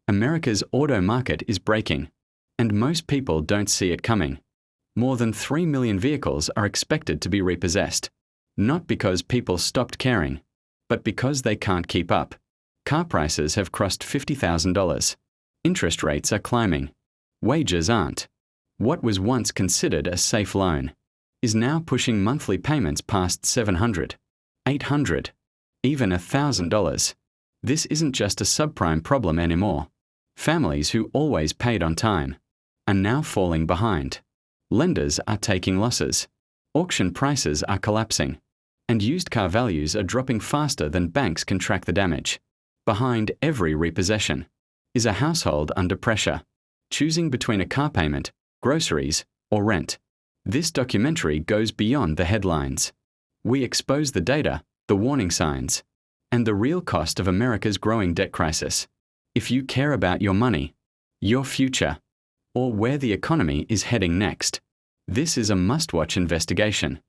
America's auto market is breaking, and most people don't see it coming. More than 3 million vehicles are expected to be repossessed, not because people stopped caring, but because they can't keep up. Car prices have crossed $50,000. Interest rates are climbing. Wages aren't. What was once considered a safe loan is now pushing monthly payments past $700, $800, even $1,000. This isn't just a subprime problem anymore. Families who always paid on time are now falling behind. Lenders are taking losses. Auction prices are collapsing. And used car values are dropping faster than banks can track the damage. Behind every repossession is a household under pressure, choosing between a car payment, groceries, or rent. This documentary goes beyond the headlines. We expose the data, the warning signs, and the real cost of America's growing debt crisis. If you care about your money, your future, or where the economy is heading next, this is a must-watch investigation.